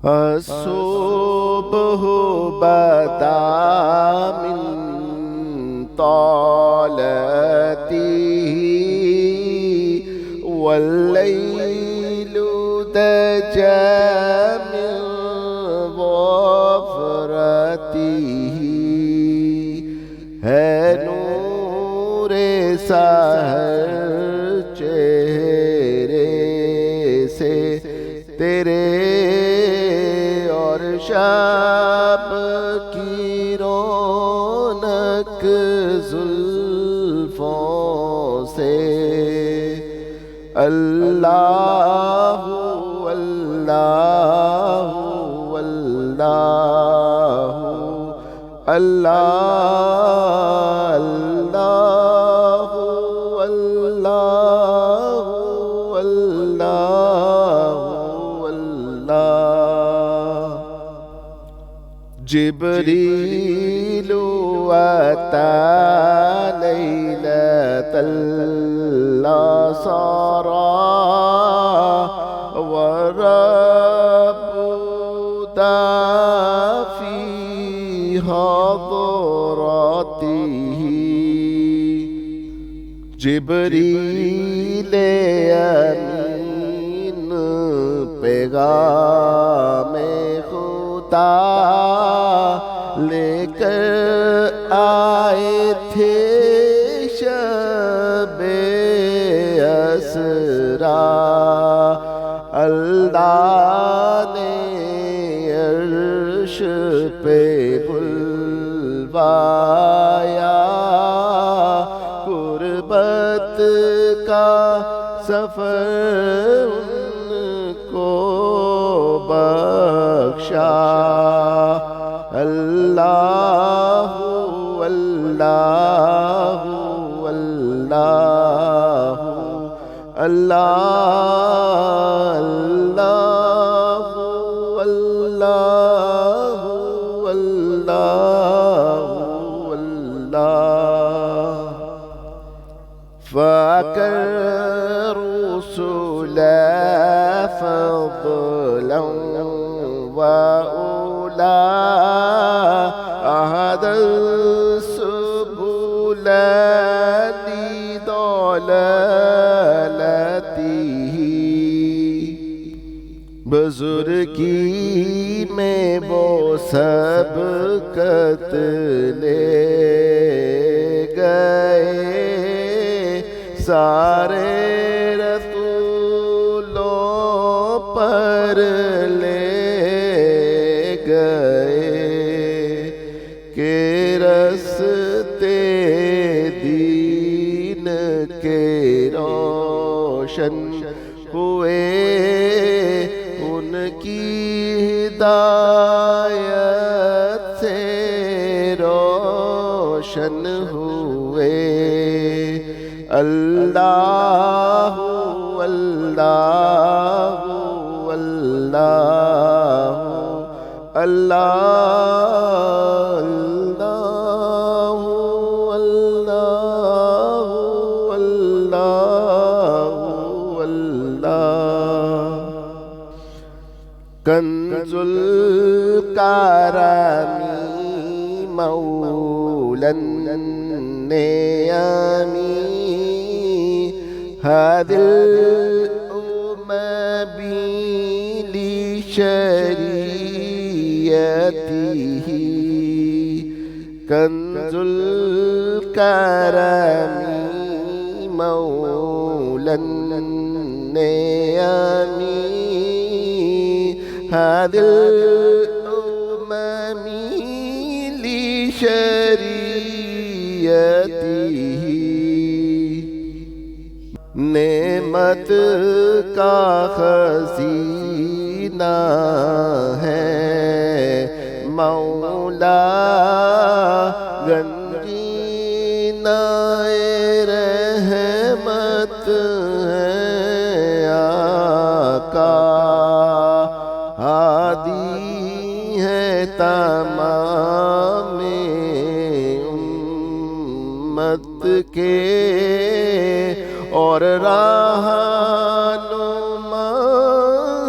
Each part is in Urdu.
الصبح بدا من طالته والليل دجى من ظفرته ہے نور سحر چہرے سے تیرے اور شب کی رونق زلفوں سے اللہ اللہ اللہ اللہ اللہ اللہ اللہ جبریل أتى ليلة الأسرى والرب في حضرته جبریل امین پیغام خدا لے کر آئے تھے شب اسرا اللہ نے عرش پہ بلوایا قربت کا سفر ان کو بخشا اللہ اللہ اللہ اللہ اللہ اللہ اللہ فاكر رسل فضلا وأولى أهدى السبل لضلالته بزرگی میں وہ سبقت لے گئے سارے رسولوں پر لے گئے کہ رستے دین کے روشن ہوئے ان کی ہدایت سے روشن ہوئے اللہ اللہ اللہ اللہ اللہ اللہ کنز الکرم مولا النعم هذه الأمم لشريعته كنز الكرم مولا النعم هذه الأمم لشريعته نعمت کا خزینہ ہے مولا گنجینہ رحمت ہے آقا ہادی ہے تمام امت کے اور رہنما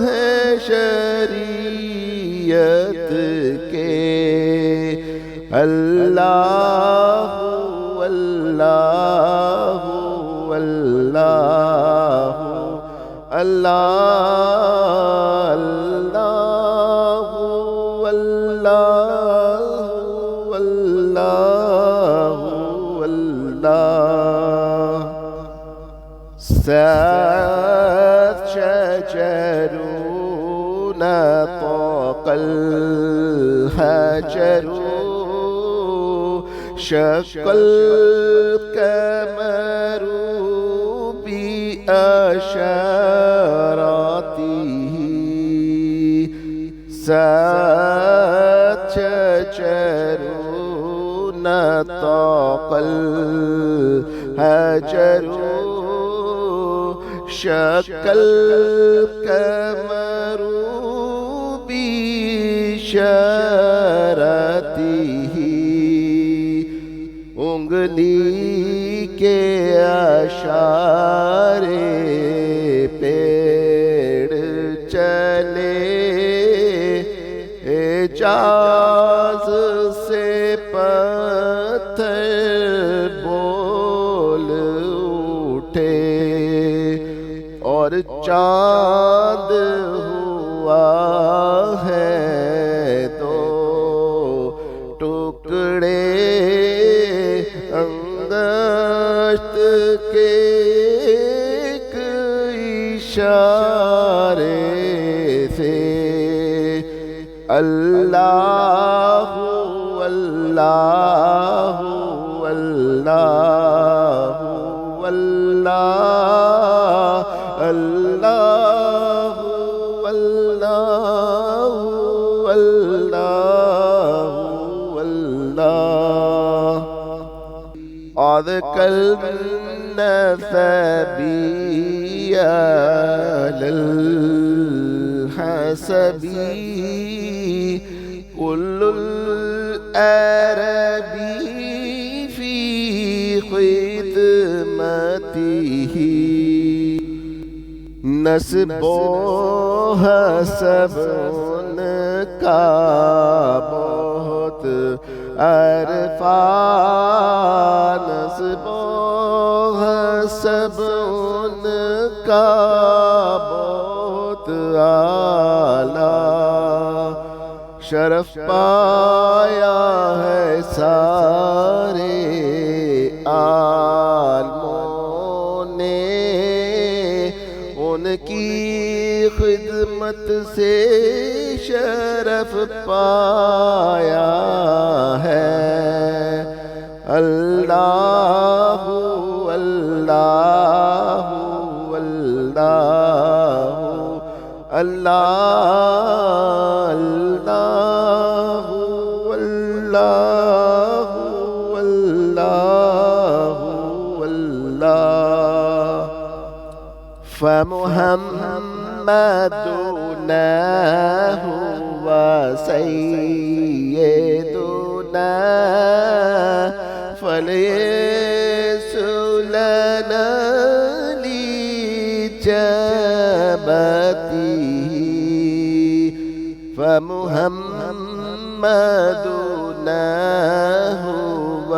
ہے شریعت کے اللہ اللہ اللہ اللہ اللہ اللہ اللہ اللہ ستشجرون طاق الحجر شق القمر بأشراته ستشجرون طاق الحجر شق القمر بإشارته انگلی کے اشارے پیڑ چلے اعجاز سے پتھر بول اٹھے اور چاند ہوا ہے دو ٹکڑے انگشت کے ایک اشارے سے اللہ اللہ اللہ اللہ اللہ اللہ اللہ اللہ أذكرنا ثبي للحسب كل الأرب في خدمته نسب حسب ان کا بہت عرفان نسب حسب ان کا بہت اعلیٰ شرف پایا ہے سارے عالموں نے ان کی خدمت سے شرف پایا ہے اللہ اللہ اللہ اللہ اللہ اللہ اللہ فمحمدنا هو سيدنا فليس لنا لإجابته فمحمدنا هو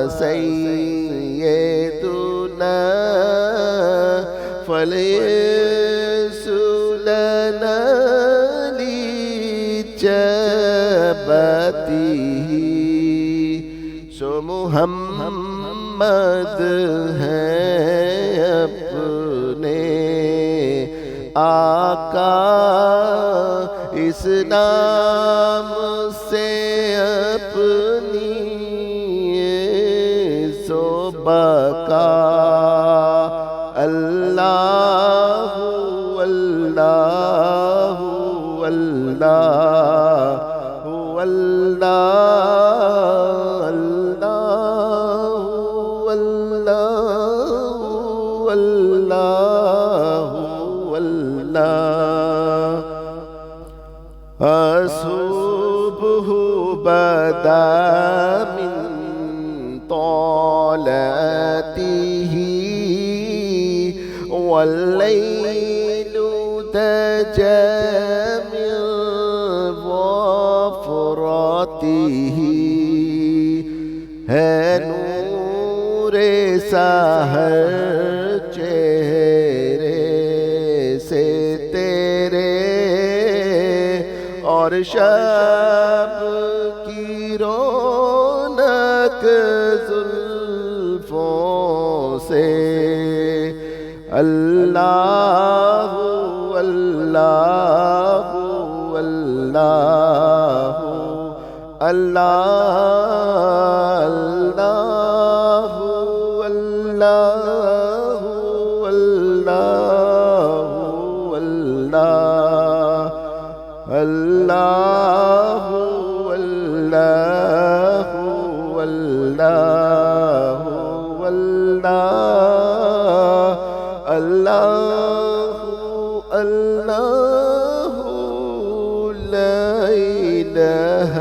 سيدنا فليس لنا لإجابته سو محمد ہیں اپنے آقا اس نام سے اپنی بقا اللہ اللہ اللہ اللہ اللہ اللہ اللہ الصبح بدا من طلعته والليل دجى من ہے نور سحر چہرے سے تیرے، اور شب کی رونق زلفوں سے۔ اللہ اللہ اللہ اللہ اللہ اللہ اللہ اللہ اللہ اللہ اللہ اللہ لا إله